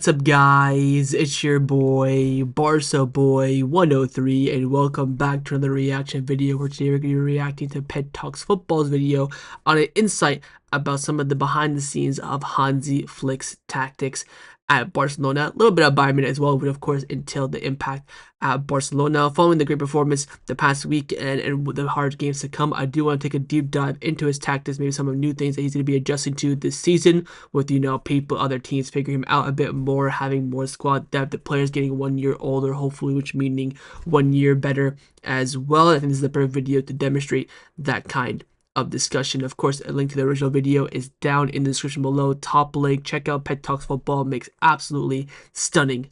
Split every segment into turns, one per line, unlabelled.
What's up, guys? It's your boy Barca Boy 103 and welcome back to another reaction video where today we're going to be reacting to Pet Talks Football's video on an insight about some of the behind the scenes of Hansi Flick's tactics at Barcelona. A little bit of Bayern as well, but of course until the impact at Barcelona. Following the great performance the past week and the hard games to come, I do want to take a deep dive into his tactics, maybe some of the new things that he's going to be adjusting to this season with, people, other teams figuring him out a bit more, having more squad depth, the players getting 1 year older, hopefully, which meaning 1 year better as well. I think this is the perfect video to demonstrate that kind of discussion. Of course, a link to the original video is down in the description below. Top link. Check out Pet Talks Football. Makes absolutely stunning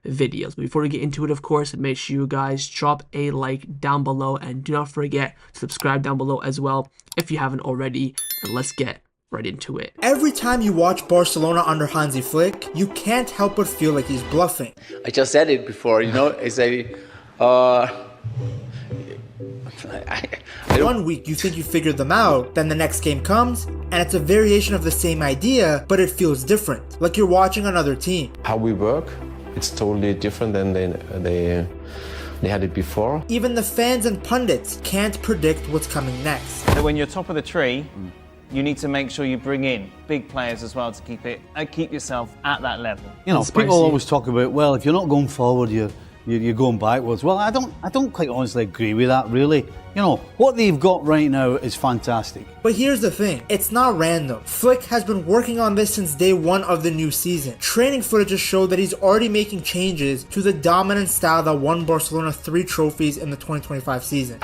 videos. But before we get into it, of course, make sure you guys drop a like down below and do not forget to subscribe down below as well if you haven't already. And let's get right into it.
Every time you watch Barcelona under Hansi Flick, you can't help but feel like he's bluffing.
I just said it before, I say,
One week you think you figured them out, then the next game comes, and it's a variation of the same idea, but it feels different, like you're watching another team.
How we work, it's totally different than they had it before.
Even the fans and pundits can't predict what's coming next.
So when you're top of the tree, you need to make sure you bring in big players as well to keep yourself at that level.
People always talk about, well, if you're not going forward, you're going backwards. Well, I don't quite honestly agree with that, really. What they've got right now is fantastic.
But here's the thing, it's not random. Flick has been working on this since day one of the new season. Training footage showed that he's already making changes to the dominant style that won Barcelona 3 trophies in the 2025 season.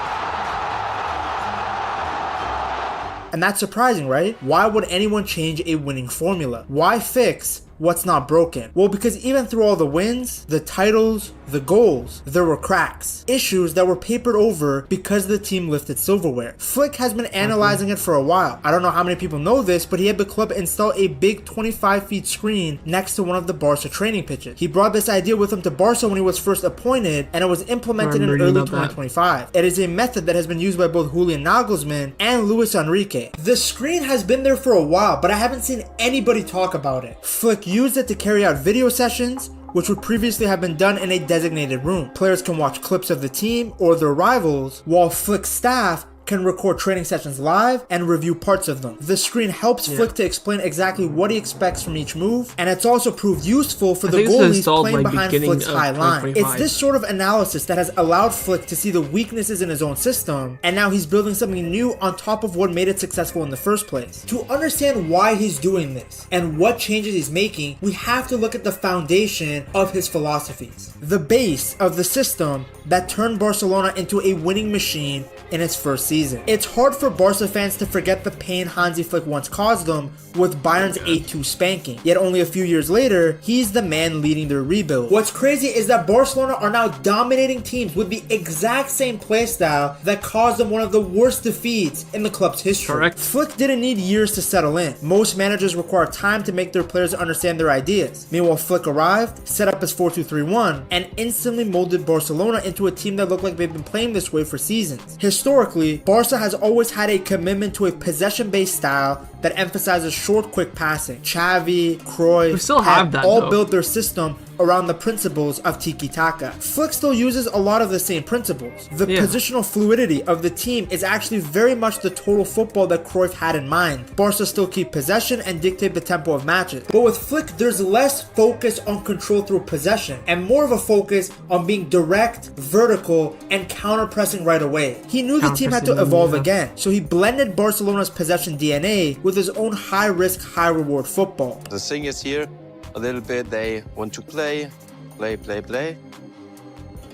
And that's surprising, right? Why would anyone change a winning formula? Why fix what's not broken? Well, because even through all the wins, the titles, the goals, there were cracks. Issues that were papered over because the team lifted silverware. Flick has been analyzing it for a while. I don't know how many people know this, but he had the club install a big 25 feet screen next to one of the Barca training pitches. He brought this idea with him to Barca when he was first appointed, and it was implemented in early 2025. It is a method that has been used by both Julian Nagelsmann and Luis Enrique. The screen has been there for a while, but I haven't seen anybody talk about it. Flick used it to carry out video sessions, which would previously have been done in a designated room. Players can watch clips of the team or their rivals, while Flick's staff can record training sessions live and review parts of them. The screen helps Flick to explain exactly what he expects from each move, and it's also proved useful for the goalies playing behind Flick's high line. It's this sort of analysis that has allowed Flick to see the weaknesses in his own system, and now he's building something new on top of what made it successful in the first place. To understand why he's doing this and what changes he's making, we have to look at the foundation of his philosophies. The base of the system that turned Barcelona into a winning machine in its first season. It's hard for Barca fans to forget the pain Hansi Flick once caused them with Bayern's 8-2 spanking. Yet only a few years later, he's the man leading their rebuild. What's crazy is that Barcelona are now dominating teams with the exact same playstyle that caused them one of the worst defeats in the club's history.
Correct.
Flick didn't need years to settle in. Most managers require time to make their players understand their ideas. Meanwhile, Flick arrived, set up his 4-2-3-1, and instantly molded Barcelona into a team that looked like they've been playing this way for seasons. Historically, Barca has always had a commitment to a possession-based style that emphasizes short, quick passing. Xavi, Cruyff have all built their system around the principles of tiki-taka. Flick still uses a lot of the same principles. The positional fluidity of the team is actually very much the total football that Cruyff had in mind. Barca still keep possession and dictate the tempo of matches. But with Flick, there's less focus on control through possession and more of a focus on being direct, vertical, and counter-pressing right away. He knew the team had to evolve again, so he blended Barcelona's possession DNA with his own high-risk, high-reward football.
The thing is here, a little bit they want to play.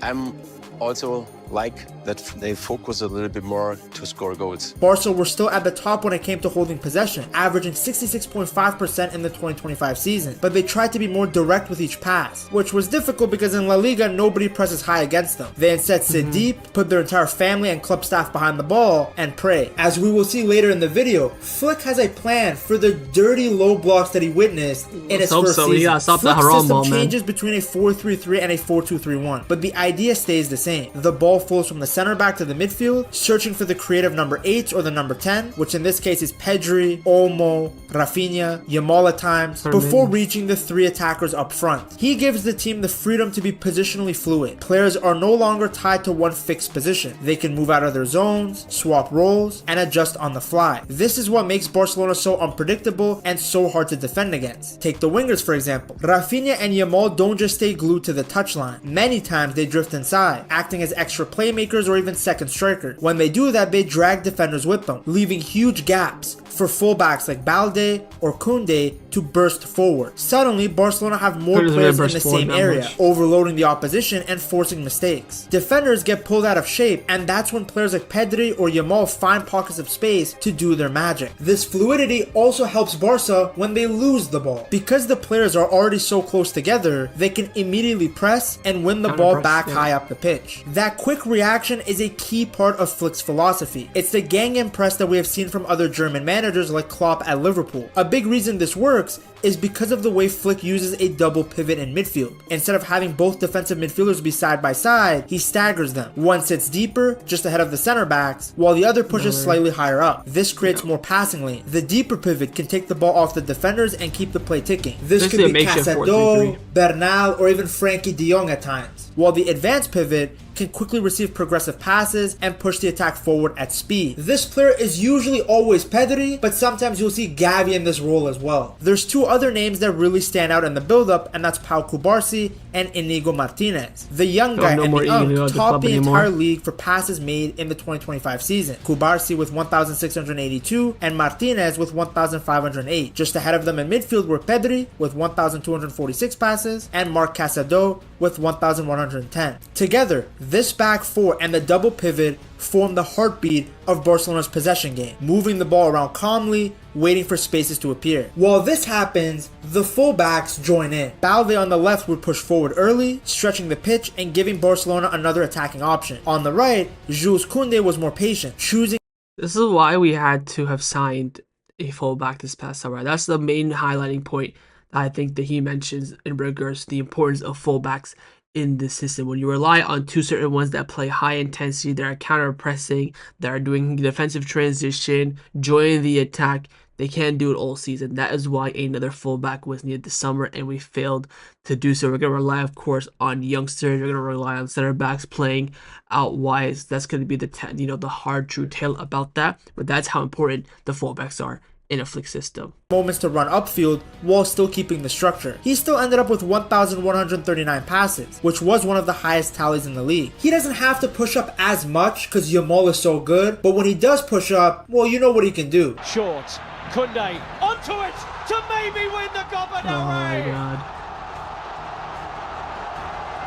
I'm also like that they focus a little bit more to score goals.
Barca were still at the top when it came to holding possession, averaging 66.5% in the 2025 season, but they tried to be more direct with each pass, which was difficult because in La Liga nobody presses high against them. They instead sit deep, put their entire family and club staff behind the ball, and pray. As we will see later in the video, Flick has a plan for the dirty low blocks that he witnessed in his first season. Flick's system changes between a 4-3-3 and a 4-2-3-1, but the idea stays the same. The ball flows from the center back to the midfield, searching for the creative number 8 or the number 10, which in this case is Pedri, Olmo, Rafinha, Yamal at times, before reaching the 3 attackers up front. He gives the team the freedom to be positionally fluid. Players are no longer tied to one fixed position. They can move out of their zones, swap roles, and adjust on the fly. This is what makes Barcelona so unpredictable and so hard to defend against. Take the wingers for example. Rafinha and Yamal don't just stay glued to the touchline. Many times they drift inside, acting as extra playmakers or even second strikers. When they do that, they drag defenders with them, leaving huge gaps for fullbacks like Balde or Koundé to burst forward. Suddenly, Barcelona have more players in the same area, overloading the opposition and forcing mistakes. Defenders get pulled out of shape, and that's when players like Pedri or Yamal find pockets of space to do their magic. This fluidity also helps Barca when they lose the ball. Because the players are already so close together, they can immediately press and win the ball back high up the pitch. That quick reaction is a key part of Flick's philosophy. It's the gang and press that we have seen from other German managers like Klopp at Liverpool. A big reason this works is because of the way Flick uses a double pivot in midfield. Instead of having both defensive midfielders be side by side, he staggers them. One sits deeper, just ahead of the center backs, while the other pushes slightly higher up. This creates more passing lane. The deeper pivot can take the ball off the defenders and keep the play ticking. This could be Casado, Bernal, or even Frankie de Jong at times. While the advanced pivot can quickly receive progressive passes and push the attack forward at speed. This player is usually always Pedri, but sometimes you'll see Gavi in this role as well. There's 2 other names that really stand out in the build-up, and that's Pau Cubarsí and Inigo Martinez. The young guy and the topped the entire league for passes made in the 2025 season. Cubarsí with 1,682 and Martinez with 1,508. Just ahead of them in midfield were Pedri with 1,246 passes and Marc Casado with 1,110. Together, this back 4 and the double pivot form the heartbeat of Barcelona's possession game, moving the ball around calmly, waiting for spaces to appear. While this happens, the fullbacks join in. Balde on the left would push forward early, stretching the pitch and giving Barcelona another attacking option. On the right, Jules Koundé was more patient, choosing.
This is why we had to have signed a fullback this past summer. That's the main highlighting point I think that he mentions in regards to the importance of fullbacks in this system. When you rely on 2 certain ones that play high intensity, that are counter pressing, that are doing defensive transition, joining the attack, they can't do it all season. That is why another fullback was needed this summer, and we failed to do so. We're going to rely, of course, on youngsters. We're going to rely on center backs playing out wide. That's going to be the hard true tale about that. But that's how important the fullbacks are in a Flick system.
Moments to run upfield while still keeping the structure. He still ended up with 1,139 passes, which was one of the highest tallies in the league. He doesn't have to push up as much because Yamal is so good, but when he does push up, well, you know what he can do.
Short, Koundé onto it to maybe win the Copa del Rey.
Oh my god.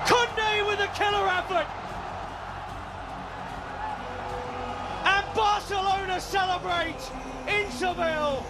Koundé with a killer effort. And Barcelona celebrate in Seville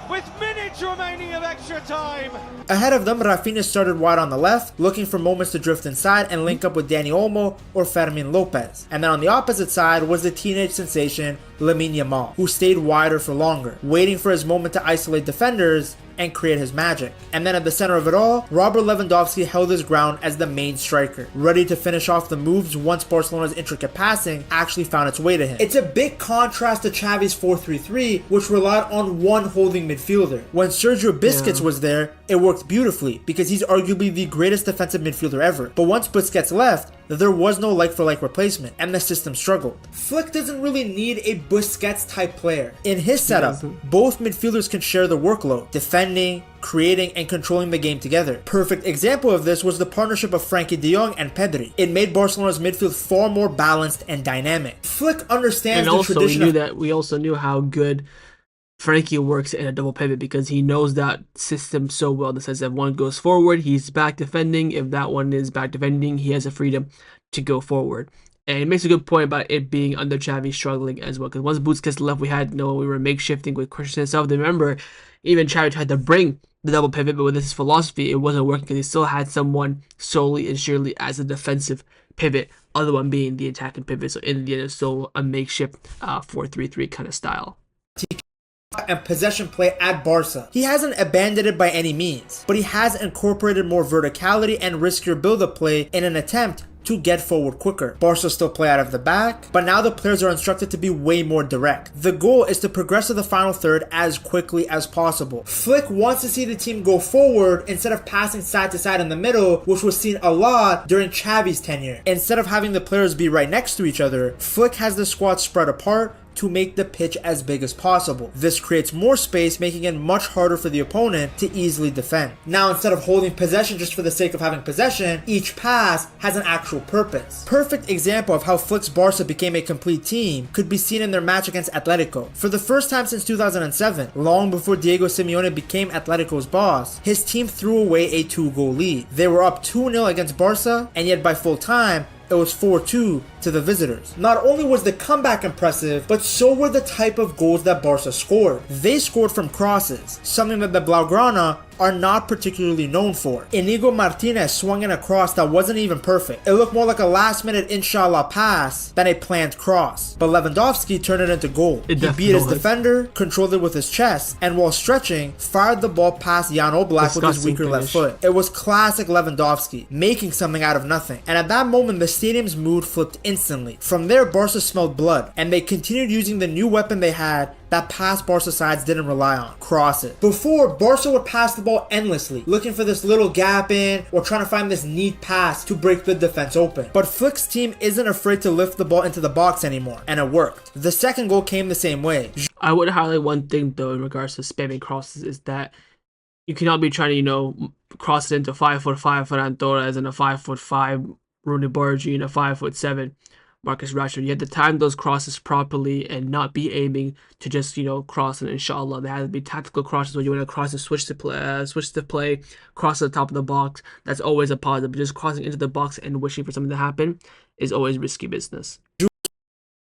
with minutes remaining of extra time.
Ahead of them, Rafinha started wide on the left, looking for moments to drift inside and link up with Dani Olmo or Fermin Lopez. And then on the opposite side was the teenage sensation Lamine Yamal, who stayed wider for longer, waiting for his moment to isolate defenders and create his magic. And then at the center of it all, Robert Lewandowski held his ground as the main striker, ready to finish off the moves once Barcelona's intricate passing actually found its way to him. It's a big contrast to Xavi's 4-3-3, which relied on one holding midfielder. When Sergio Busquets was there, it worked beautifully because he's arguably the greatest defensive midfielder ever. But once Busquets left, there was no like-for-like replacement, and the system struggled. Flick doesn't really need a Busquets-type player. In his setup, both midfielders can share the workload, defending, creating, and controlling the game together. Perfect example of this was the partnership of Frankie de Jong and Pedri. It made Barcelona's midfield far more balanced and dynamic. Flick understands the tradition
we also knew how good Frankie works in a double pivot because he knows that system so well. In the sense that if one goes forward, he's back defending. If that one is back defending, he has the freedom to go forward. And it makes a good point about it being under Xavi struggling as well. Because once Busquets left, we were makeshifting with Christian himself. Remember, even Xavi tried to bring the double pivot, but with his philosophy, it wasn't working because he still had someone solely and surely as a defensive pivot, other one being the attacking pivot. So in the end, it's still a makeshift 4-3-3 kind of style.
And possession play at Barca. He hasn't abandoned it by any means, but he has incorporated more verticality and riskier build-up play in an attempt to get forward quicker. Barca still play out of the back, but now the players are instructed to be way more direct. The goal is to progress to the final third as quickly as possible. Flick wants to see the team go forward instead of passing side to side in the middle, which was seen a lot during Xavi's tenure. Instead of having the players be right next to each other, Flick has the squad spread apart to make the pitch as big as possible. This creates more space, making it much harder for the opponent to easily defend. Now, instead of holding possession just for the sake of having possession, each pass has an actual purpose. Perfect example of how Flick's Barca became a complete team could be seen in their match against Atletico. For the first time since 2007, long before Diego Simeone became Atletico's boss, his team threw away a 2-goal lead. They were up 2-0 against Barca, and yet by full time, it was 4-2 to the visitors. Not only was the comeback impressive, but so were the type of goals that Barca scored. They scored from crosses, something that the Blaugrana are not particularly known for. Inigo Martinez swung in a cross that wasn't even perfect. It looked more like a last-minute inshallah pass than a planned cross. But Lewandowski turned it into goal. He beat his defender, controlled it with his chest, and while stretching, fired the ball past Jan Oblak with his weaker left foot. It was classic Lewandowski, making something out of nothing. And at that moment, the stadium's mood flipped instantly. From there, Barca smelled blood, and they continued using the new weapon they had that past Barca sides didn't rely on: crosses. Before, Barca would pass the ball endlessly, looking for this little gap in or trying to find this neat pass to break the defense open. But Flick's team isn't afraid to lift the ball into the box anymore, and it worked. The second goal came the same way.
I would highlight one thing though in regards to spamming crosses is that you cannot be trying to, cross it into 5'5" Ferran Torres and a 5'5" Rooney Bargi and a 5'7" Marcus Rashford. You had to time those crosses properly and not be aiming to just, cross and inshallah. There had to be tactical crosses where you want to cross and switch to play, cross to the top of the box. That's always a positive. But just crossing into the box and wishing for something to happen is always risky business.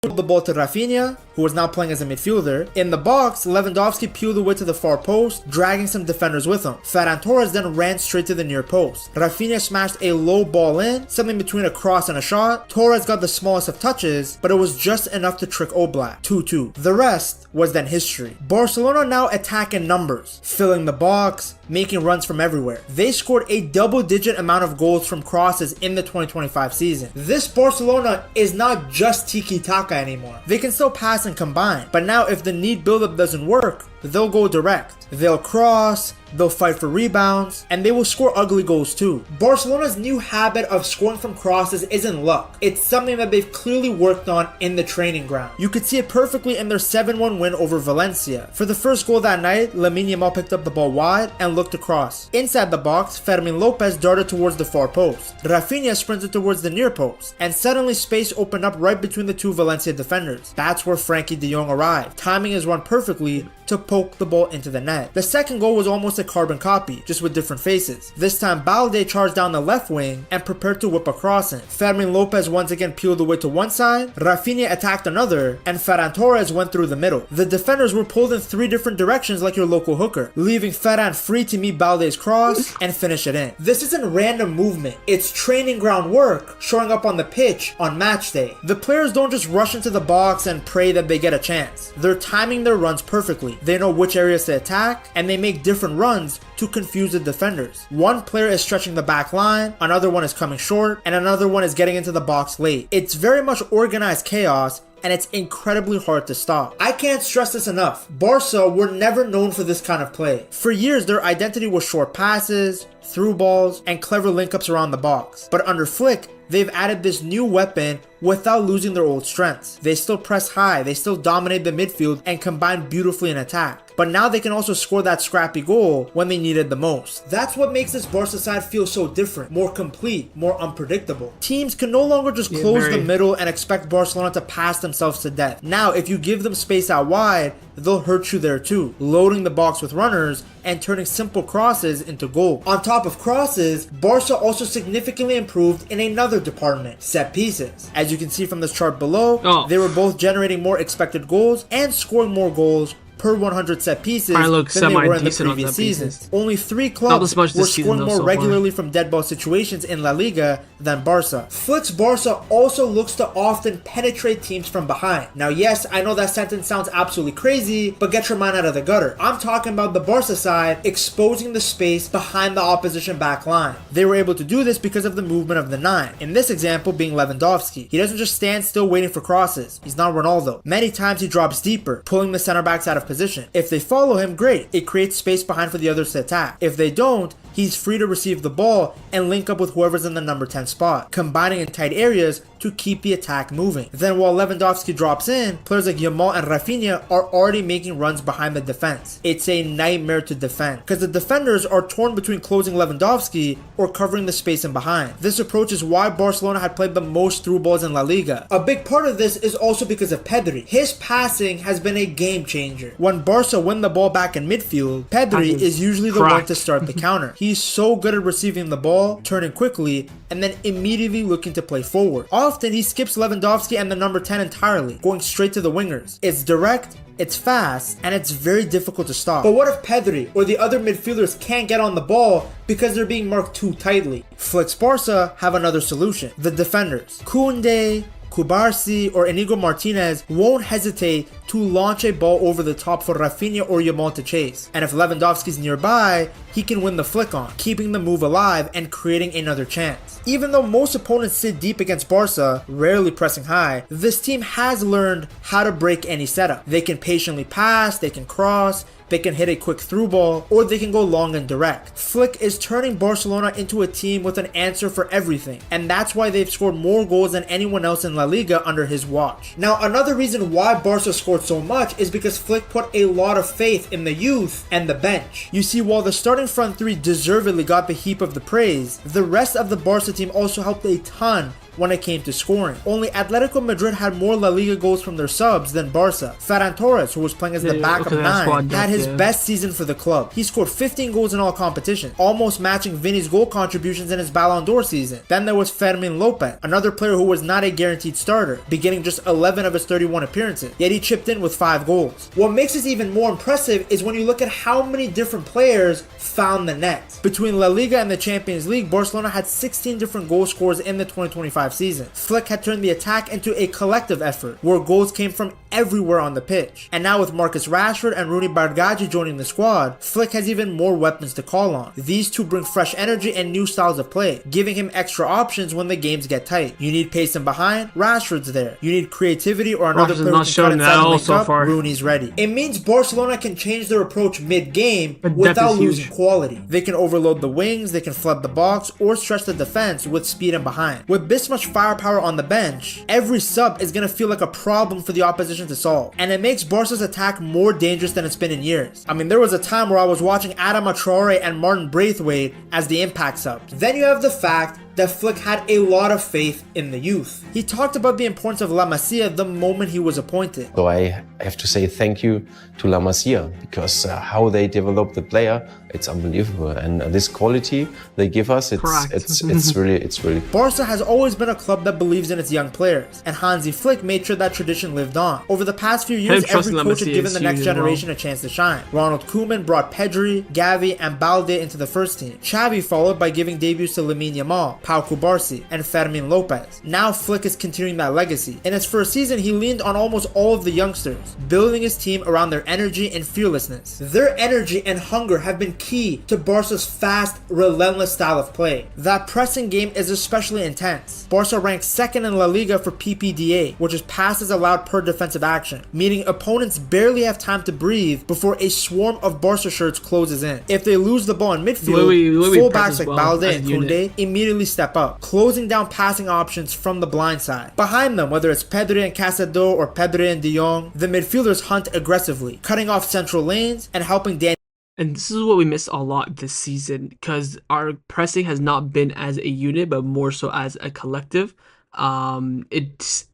The ball to Rafinha, who was now playing as a midfielder. In the box, Lewandowski peeled away to the far post, dragging some defenders with him. Ferran Torres then ran straight to the near post. Rafinha smashed a low ball in, something between a cross and a shot. Torres got the smallest of touches, but it was just enough to trick Oblak. 2-2. The rest was then history. Barcelona now attack in numbers, filling the box, making runs from everywhere. They scored a double-digit amount of goals from crosses in the 2025 season. This Barcelona is not just tiki-taka anymore. They can still pass and combine, but now if the neat build-up doesn't work, they'll go direct. They'll cross, they'll fight for rebounds, and they will score ugly goals too. Barcelona's new habit of scoring from crosses isn't luck. It's something that they've clearly worked on in the training ground. You could see it perfectly in their 7-1 win over Valencia. For the first goal that night, Lamine Yamal picked up the ball wide and looked across. Inside the box, Fermin Lopez darted towards the far post. Rafinha sprinted towards the near post, and suddenly space opened up right between the two Valencia defenders. That's where Frankie de Jong arrived, timing his run perfectly to poke the ball into the net. The second goal was almost a carbon copy, just with different faces. This time Balde charged down the left wing and prepared to whip a cross in. Fermin Lopez once again peeled away to one side, Rafinha attacked another, and Ferran Torres went through the middle. The defenders were pulled in 3 different directions like your local hooker, leaving Ferran free to meet Balde's cross and finish it in. This isn't random movement, it's training ground work showing up on the pitch on match day. The players don't just rush into the box and pray that they get a chance. They're timing their runs perfectly. They know which areas to attack, and they make different runs to confuse the defenders. One player is stretching the back line, another one is coming short, and another one is getting into the box late. It's very much organized chaos, and it's incredibly hard to stop. I can't stress this enough. Barca were never known for this kind of play. For years, their identity was short passes, through balls, and clever link-ups around the box. But under Flick, they've added this new weapon without losing their old strengths. They still press high, they still dominate the midfield and combine beautifully in attack. But now they can also score that scrappy goal when they need it the most. That's what makes this Barca side feel so different, more complete, more unpredictable. Teams can no longer just close the middle and expect Barcelona to pass themselves to death. Now, if you give them space out wide, they'll hurt you there too, loading the box with runners and turning simple crosses into goal. On top of crosses, Barca also significantly improved in another department, set pieces. As you can see from this chart below, they were both generating more expected goals and scoring more goals per 100 set pieces
I look
than they were in the
semi-decent on
previous
set pieces.
seasons. Only 3
Not
clubs
as much
were
this season,
scoring
though,
more
so far.
regularly from dead ball situations in La Liga than Barca. Flick's Barca also looks to often penetrate teams from behind. Now yes, I know that sentence sounds absolutely crazy, but get your mind out of the gutter. I'm talking about the Barca side exposing the space behind the opposition back line. They were able to do this because of the movement of the 9. In this example being Lewandowski. He doesn't just stand still waiting for crosses. He's not Ronaldo. Many times he drops deeper, pulling the center backs out of position. If they follow him, great. It creates space behind for the others to attack. If they don't, he's free to receive the ball and link up with whoever's in the number 10 spot, combining in tight areas to keep the attack moving. Then while Lewandowski drops in, players like Yamal and Rafinha are already making runs behind the defense. It's a nightmare to defend, because the defenders are torn between closing Lewandowski or covering the space in behind. This approach is why Barcelona had played the most through balls in La Liga. A big part of this is also because of Pedri. His passing has been a game changer. When Barca win the ball back in midfield, Pedri is usually the one to start the counter. He's so good at receiving the ball, turning quickly, and then immediately looking to play forward. Often he skips Lewandowski and the number 10 entirely, going straight to the wingers. It's direct, it's fast, and it's very difficult to stop. But what if Pedri or the other midfielders can't get on the ball because they're being marked too tightly? Flick's Barca have another solution. The defenders. Koundé, Kubarsi, or Inigo Martinez won't hesitate to launch a ball over the top for Rafinha or Yamal to chase. And if Lewandowski's nearby, he can win the flick on, keeping the move alive and creating another chance. Even though most opponents sit deep against Barca, rarely pressing high, this team has learned how to break any setup. They can patiently pass, they can cross, they can hit a quick through ball, or they can go long and direct. Flick is turning Barcelona into a team with an answer for everything, and that's why they've scored more goals than anyone else in La Liga under his watch. Now, another reason why Barca scored so much is because Flick put a lot of faith in the youth and the bench. You see, while the starting front three deservedly got the heap of the praise, the rest of the Barca team also helped a ton when it came to scoring. Only Atletico Madrid had more La Liga goals from their subs than Barca. Ferran Torres, who was playing as the backup 9, had his best season for the club. He scored 15 goals in all competitions, almost matching Vini's goal contributions in his Ballon d'Or season. Then there was Fermin Lopez, another player who was not a guaranteed starter, beginning just 11 of his 31 appearances, yet he chipped in with 5 goals. What makes this even more impressive is when you look at how many different players found the net. Between La Liga and the Champions League, Barcelona had 16 different goal scorers in the 2025 season. Flick had turned the attack into a collective effort, where goals came from everywhere on the pitch. And now with Marcus Rashford and Rooney Bargaji joining the squad, Flick has even more weapons to call on. These two bring fresh energy and new styles of play, giving him extra options when the games get tight. You need pace in behind, Rashford's there. You need creativity or another player who can cut inside and link up, Rooney's ready. It means Barcelona can change their approach mid-game without losing quality. They can overload the wings, they can flood the box, or stretch the defense with speed and behind. With this much firepower on the bench, every sub is going to feel like a problem for the opposition to solve, and it makes Barca's attack more dangerous than it's been in years. I mean, there was a time where I was watching Adama Traore and Martin Braithwaite as the impact subs. Then you have the fact that Flick had a lot of faith in the youth. He talked about the importance of La Masia the moment he was appointed.
So I have to say thank you to La Masia, because how they develop the player, it's unbelievable. And this quality they give us, it's really.
Barca has always been a club that believes in its young players, and Hansi Flick made sure that tradition lived on. Over the past few years, every coach had given the next generation a chance to shine. Ronald Koeman brought Pedri, Gavi, and Balde into the first team. Xavi followed by giving debuts to Lamine Yamal, Pau Kubarsi, and Fermin Lopez. Now Flick is continuing that legacy. In his first season, he leaned on almost all of the youngsters, building his team around their energy and fearlessness. Their energy and hunger have been key to Barca's fast, relentless style of play. That pressing game is especially intense. Barca ranks second in La Liga for PPDA, which is passes allowed per defensive action, meaning opponents barely have time to breathe before a swarm of Barca shirts closes in. If they lose the ball in midfield, fullbacks like Balde and Koundé immediately step up, closing down passing options from the blind side. Behind them, whether it's Pedri and Casado or Pedri and De Jong, the midfielders hunt aggressively, cutting off central lanes and helping Daniel.
And this is what we missed a lot this season, because our pressing has not been as a unit, but more so as a collective. It's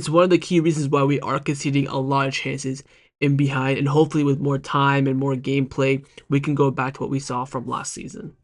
one of the key reasons why we are conceding a lot of chances in behind, and hopefully with more time and more gameplay, we can go back to what we saw from last season.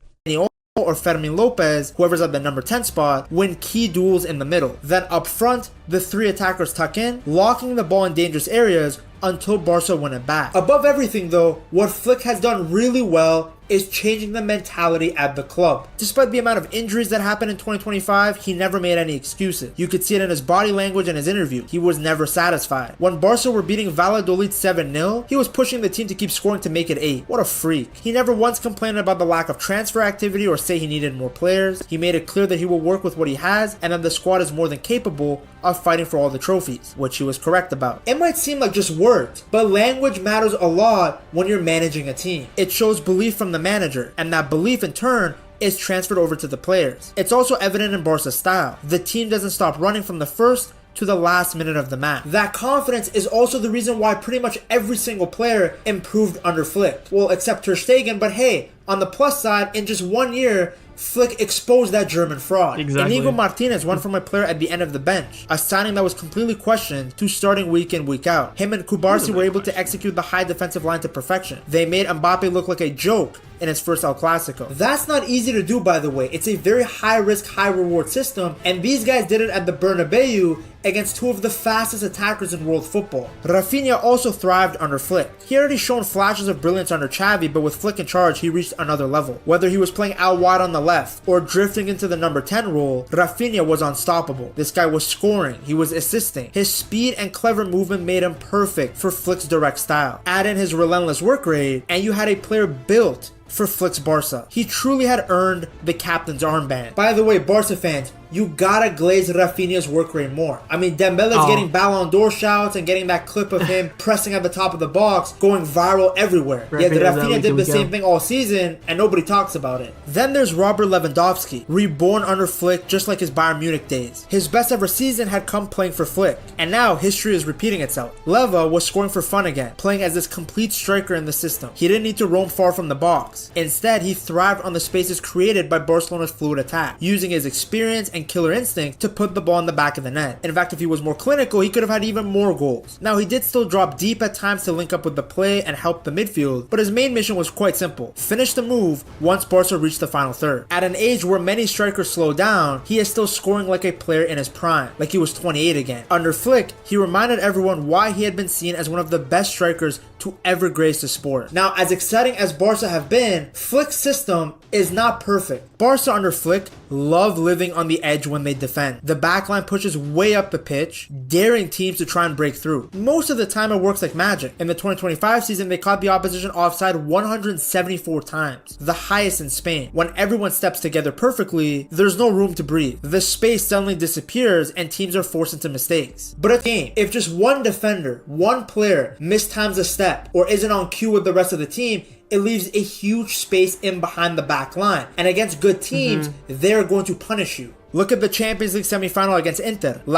Or Fermin Lopez, whoever's at the number 10 spot, win key duels in the middle. Then up front, the 3 attackers tuck in, locking the ball in dangerous areas until Barca won it back. Above everything though, what Flick has done really well is changing the mentality at the club. Despite the amount of injuries that happened in 2025, he never made any excuses. You could see it in his body language and his interview. He was never satisfied. When Barca were beating Valladolid 7-0, he was pushing the team to keep scoring to make it 8. What a freak. He never once complained about the lack of transfer activity or say he needed more players. He made it clear that he will work with what he has and that the squad is more than capable of fighting for all the trophies, which he was correct about. It might seem like just words, but language matters a lot when you're managing a team. It shows belief from the manager, and that belief in turn is transferred over to the players. It's also evident in Barca's style. The team doesn't stop running from the first to the last minute of the match. That confidence is also the reason why pretty much every single player improved under Flick. Well, except Ter Stegen, but hey, on the plus side, in just 1 year, Flick exposed that German fraud.
Exactly.
Inigo Martinez went from a player at the end of the bench, a signing that was completely questioned, to starting week in, week out. Him and Kubarsi were able to execute the high defensive line to perfection. They made Mbappe look like a joke in his first El Clasico. That's not easy to do, by the way. It's a very high risk, high reward system, and these guys did it at the Bernabeu against two of the fastest attackers in world football. Rafinha also thrived under Flick. He already shown flashes of brilliance under Xavi, but with Flick in charge, he reached another level. Whether he was playing out wide on the left or drifting into the number 10 role, Rafinha was unstoppable. This guy was scoring, he was assisting. His speed and clever movement made him perfect for Flick's direct style. Add in his relentless work rate, and you had a player built for Flick's Barca. He truly had earned the captain's armband. By the way, Barca fans, you gotta glaze Rafinha's work rate more. I mean, Dembele's getting Ballon d'Or shouts and getting that clip of him pressing at the top of the box going viral everywhere. Yet Rafinha did the same thing all season and nobody talks about it. Then there's Robert Lewandowski, reborn under Flick just like his Bayern Munich days. His best ever season had come playing for Flick, and now history is repeating itself. Leva was scoring for fun again, playing as this complete striker in the system. He didn't need to roam far from the box. Instead, he thrived on the spaces created by Barcelona's fluid attack, using his experience and killer instinct to put the ball in the back of the net. In fact, if he was more clinical, he could have had even more goals. Now, he did still drop deep at times to link up with the play and help the midfield, but his main mission was quite simple: finish the move once Barca reached the final third. At an age where many strikers slow down, he is still scoring like a player in his prime, like he was 28 again. Under Flick, he reminded everyone why he had been seen as one of the best strikers to ever grace the sport. Now, as exciting as Barca have been, Flick's system is not perfect. Barca under Flick love living on the edge when they defend. The backline pushes way up the pitch, daring teams to try and break through. Most of the time it works like magic. In the 2025 season, they caught the opposition offside 174 times, the highest in Spain. When everyone steps together perfectly, there's no room to breathe. The space suddenly disappears and teams are forced into mistakes. But at the game, if just one defender, one player mistimes a step or isn't on cue with the rest of the team, it leaves a huge space in behind the back line. And against good teams, they're going to punish you. Look at the Champions League semifinal against Inter.
The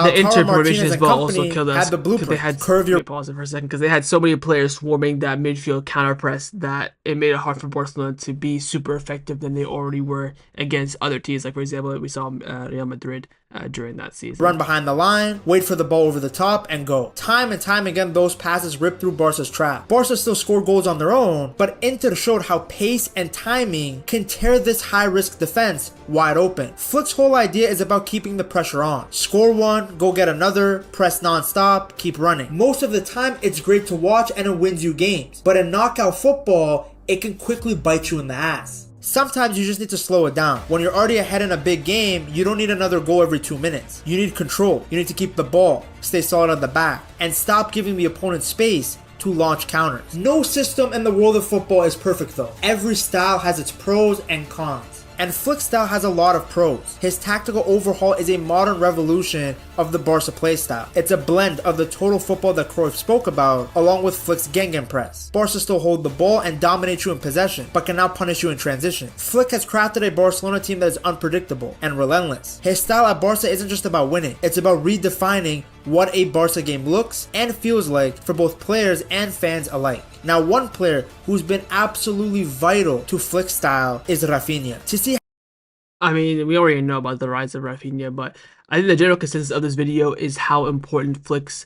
Martinez
as
and
well
company
also killed us.
had the blueprint.
They had,
Curve your
pause it for a second, because they had so many players swarming that midfield counter press that it made it hard for Barcelona to be super effective than they already were against other teams. Like, for example, we saw Real Madrid during that season.
Run behind the line, wait for the ball over the top, and go. Time and time again, those passes ripped through Barca's trap. Barca still scored goals on their own, but Inter showed how pace and timing can tear this high-risk defense wide open. Flick's whole idea is about keeping the pressure on. Score one, go get another, press non-stop, keep running. Most of the time, it's great to watch and it wins you games. But in knockout football, it can quickly bite you in the ass. Sometimes you just need to slow it down. When you're already ahead in a big game, you don't need another goal every 2 minutes. You need control. You need to keep the ball, stay solid at the back, and stop giving the opponent space to launch counters. No system in the world of football is perfect though. Every style has its pros and cons. And Flick's style has a lot of pros. His tactical overhaul is a modern revolution of the Barca playstyle. It's a blend of the total football that Cruyff spoke about, along with Flick's gegenpress. Barca still hold the ball and dominate you in possession, but can now punish you in transition. Flick has crafted a Barcelona team that is unpredictable and relentless. His style at Barca isn't just about winning, it's about redefining what a Barca game looks and feels like for both players and fans alike. Now, one player who's been absolutely vital to Flick's style is Rafinha. To see,
I mean, we already know about the rise of Rafinha, but I think the general consensus of this video is how important Flick's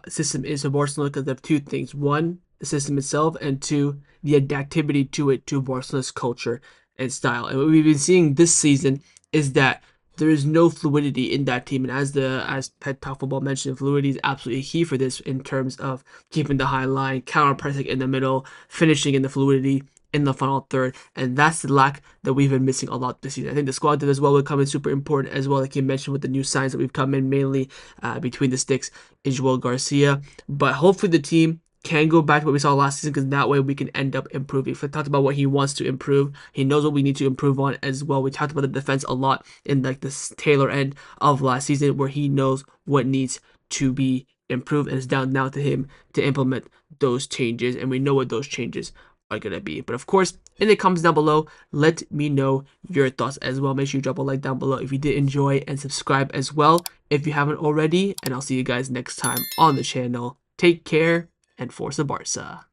system is for Barcelona, because of two things: one, the system itself, and two, the adaptivity to it, to Barcelona's culture and style. And what we've been seeing this season is that there is no fluidity in that team. And as Pet Talk Football mentioned, fluidity is absolutely key for this in terms of keeping the high line, counter pressing in the middle, finishing in the fluidity in the final third, and that's the lack that we've been missing a lot this season. I think the squad did as well will come in super important as well, like you mentioned with the new signs that we've come in, mainly between the sticks is Joel Garcia. But hopefully the team can go back to what we saw last season, because that way we can end up improving. Flick talked about what he wants to improve. He knows what we need to improve on as well. We talked about the defense a lot in like this tailor end of last season, where he knows what needs to be improved, and it's down now to him to implement those changes, and we know what those changes are gonna be. But of course, in the comments down below, let me know your thoughts as well. Make sure you drop a like down below if you did enjoy, and subscribe as well if you haven't already. And I'll see you guys next time on the channel. Take care, and Forza Barca.